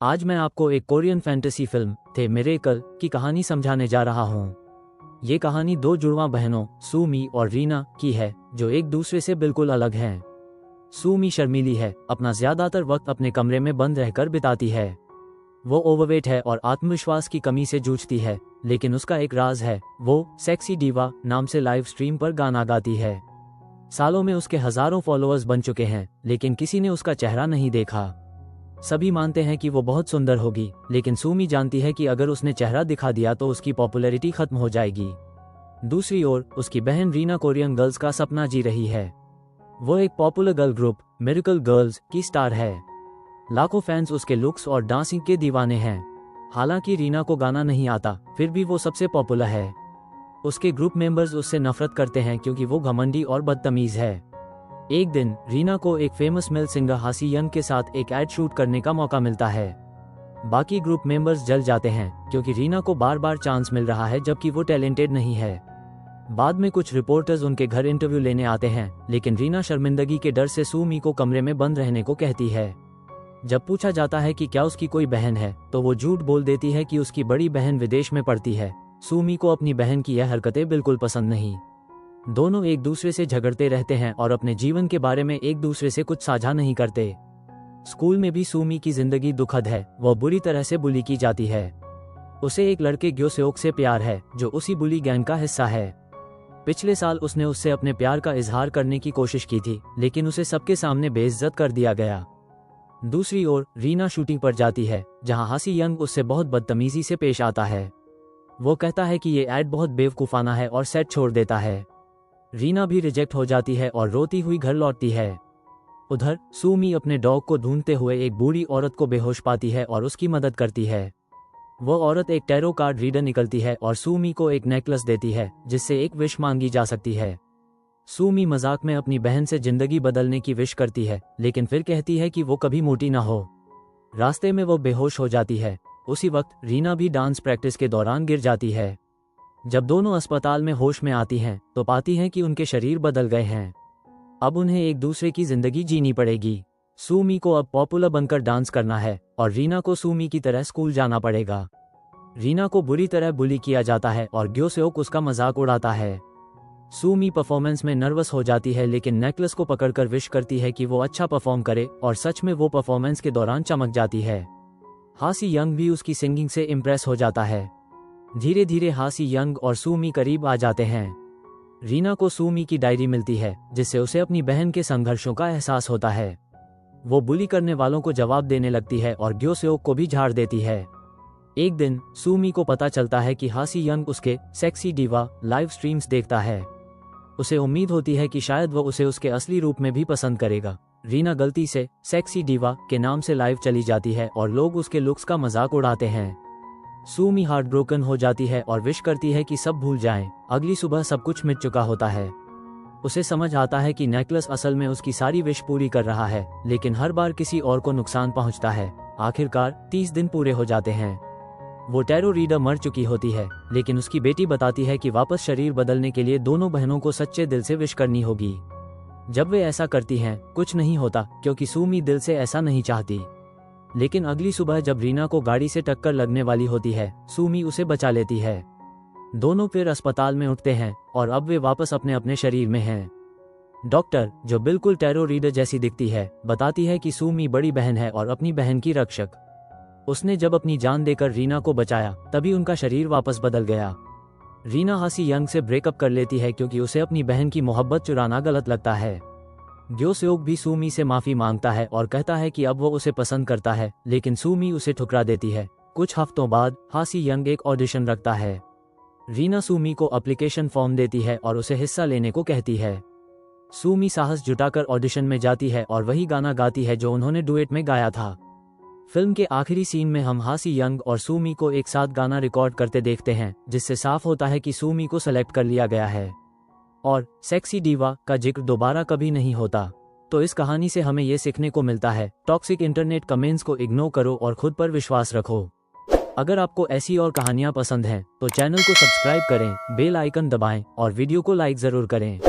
आज मैं आपको एक कोरियन फैंटेसी फिल्म थे मिरेकल की कहानी समझाने जा रहा हूँ। ये कहानी दो जुड़वा बहनों सूमी और रीना की है जो एक दूसरे से बिल्कुल अलग हैं। सूमी शर्मीली है, अपना ज्यादातर वक्त अपने कमरे में बंद रहकर बिताती है। वो ओवरवेट है और आत्मविश्वास की कमी से जूझती है, लेकिन उसका एक राज है, वो सेक्सी डीवा नाम से लाइव स्ट्रीम पर गाना गाती है। सालों में उसके हजारों फॉलोअर्स बन चुके हैं, लेकिन किसी ने उसका चेहरा नहीं देखा। सभी मानते हैं कि वो बहुत सुंदर होगी, लेकिन सूमी जानती है कि अगर उसने चेहरा दिखा दिया तो उसकी पॉपुलैरिटी खत्म हो जाएगी। दूसरी ओर उसकी बहन रीना कोरियन गर्ल्स का सपना जी रही है। वो एक popular girl group miracle girls की स्टार है। लाखों फैंस उसके लुक्स और डांसिंग के दीवाने हैं। हालांकि रीना को गाना नहीं आता, फिर भी वो सबसे पॉपुलर है। उसके ग्रुप मेंबर्स उससे नफरत करते हैं क्योंकि वो घमंडी और बदतमीज है। एक दिन रीना को एक फेमस मेल सिंगर हासी यंग के साथ एक एड शूट करने का मौका मिलता है। बाकी ग्रुप मेंबर्स जल जाते हैं क्योंकि रीना को बार बार चांस मिल रहा है जबकि वो टैलेंटेड नहीं है। बाद में कुछ रिपोर्टर्स उनके घर इंटरव्यू लेने आते हैं, लेकिन रीना शर्मिंदगी के डर से सूमी को कमरे में बंद रहने को कहती है। जब पूछा जाता है कि क्या उसकी कोई बहन है तो वो झूठ बोल देती है कि उसकी बड़ी बहन विदेश में पढ़ती है। सूमी को अपनी बहन की यह हरकतें बिल्कुल पसंद नहीं। दोनों एक दूसरे से झगड़ते रहते हैं और अपने जीवन के बारे में एक दूसरे से कुछ साझा नहीं करते। स्कूल में भी सूमी की जिंदगी दुखद है। वह बुरी तरह से बुली की जाती है। उसे एक लड़के ग्योसेओक से प्यार है जो उसी बुली गैंग का हिस्सा है। पिछले साल उसने उससे अपने प्यार का इजहार करने की कोशिश की थी, लेकिन उसे सबके सामने बेइज्जत कर दिया गया। दूसरी ओर रीना शूटिंग पर जाती है जहां हासी यंग उससे बहुत बदतमीजी से पेश आता है। वो कहता है कि ये एड बहुत बेवकूफाना है और सेट छोड़ देता है। रीना भी रिजेक्ट हो जाती है और रोती हुई घर लौटती है। उधर सूमी अपने डॉग को ढूंढते हुए एक बूढ़ी औरत को बेहोश पाती है और उसकी मदद करती है। वो औरत एक टैरो कार्ड रीडर निकलती है और सूमी को एक नेकलेस देती है जिससे एक विश मांगी जा सकती है। सूमी मजाक में अपनी बहन से जिंदगी बदलने की विश करती है, लेकिन फिर कहती है कि वो कभी मोटी ना हो। रास्ते में वो बेहोश हो जाती है। उसी वक्त रीना भी डांस प्रैक्टिस के दौरान गिर जाती है। जब दोनों अस्पताल में होश में आती हैं तो पाती हैं कि उनके शरीर बदल गए हैं। अब उन्हें एक दूसरे की जिंदगी जीनी पड़ेगी। सूमी को अब पॉपुलर बनकर डांस करना है और रीना को सूमी की तरह स्कूल जाना पड़ेगा। रीना को बुरी तरह बुली किया जाता है और ग्योसेओक उसका मजाक उड़ाता है। सूमी परफॉर्मेंस में नर्वस हो जाती है, लेकिन नेकलेस को पकड़कर विश करती है कि वो अच्छा परफॉर्म करे और सच में वो परफॉर्मेंस के दौरान चमक जाती है। हासी यंग भी उसकी सिंगिंग से इम्प्रेस हो जाता है। धीरे धीरे हासी यंग और सूमी करीब आ जाते हैं। रीना को सूमी की डायरी मिलती है जिससे उसे अपनी बहन के संघर्षों का एहसास होता है। वो बुली करने वालों को जवाब देने लगती है और ग्योसेओक को भी झाड़ देती है। एक दिन सूमी को पता चलता है कि हासी यंग उसके सेक्सी डीवा लाइव स्ट्रीम्स देखता है। उसे उम्मीद होती है कि शायद वो उसे उसके असली रूप में भी पसंद करेगा। रीना गलती से सेक्सी डीवा के नाम से लाइव चली जाती है और लोग उसके लुक्स का मजाक उड़ाते हैं। सूमी हार्ट ब्रोकन हो जाती है और विश करती है कि सब भूल जाएं। अगली सुबह सब कुछ मिट चुका होता है। उसे समझ आता है कि नेकलेस असल में उसकी सारी विश पूरी कर रहा है, लेकिन हर बार किसी और को नुकसान पहुंचता है। आखिरकार 30 दिन पूरे हो जाते हैं। वो टैरो रीडर मर चुकी होती है, लेकिन उसकी बेटी बताती है कि वापस शरीर बदलने के लिए दोनों बहनों को सच्चे दिल से विश करनी होगी। जब वे ऐसा करती हैं, कुछ नहीं होता क्योंकि सूमी दिल से ऐसा नहीं चाहती। लेकिन अगली सुबह जब रीना को गाड़ी से टक्कर लगने वाली होती है, सूमी उसे बचा लेती है। दोनों फिर अस्पताल में उठते हैं और अब वे वापस अपने अपने शरीर में हैं। डॉक्टर, जो बिल्कुल टैरो रीडर जैसी दिखती है, बताती है कि सूमी बड़ी बहन है और अपनी बहन की रक्षक। उसने जब अपनी जान देकर रीना को बचाया तभी उनका शरीर वापस बदल गया। रीना हासी यंग से ब्रेकअप कर लेती है क्योंकि उसे अपनी बहन की मोहब्बत चुराना गलत लगता है। ग्योसेओक भी सूमी से माफी मांगता है और कहता है कि अब वो उसे पसंद करता है, लेकिन सूमी उसे ठुकरा देती है। कुछ हफ्तों बाद हासी यंग एक ऑडिशन रखता है। रीना सूमी को एप्लीकेशन फॉर्म देती है और उसे हिस्सा लेने को कहती है। सूमी साहस जुटाकर ऑडिशन में जाती है और वही गाना गाती है जो उन्होंने डुएट में गाया था। फिल्म के आखिरी सीन में हम हासी यंग और सूमी को एक साथ गाना रिकॉर्ड करते देखते हैं, जिससे साफ होता है कि सूमी को सेलेक्ट कर लिया गया है और सेक्सी डीवा का जिक्र दोबारा कभी नहीं होता। तो इस कहानी से हमें ये सीखने को मिलता है, टॉक्सिक इंटरनेट कमेंट्स को इग्नोर करो और खुद पर विश्वास रखो। अगर आपको ऐसी और कहानियां पसंद हैं तो चैनल को सब्सक्राइब करें, बेल आइकन दबाएं और वीडियो को लाइक जरूर करें।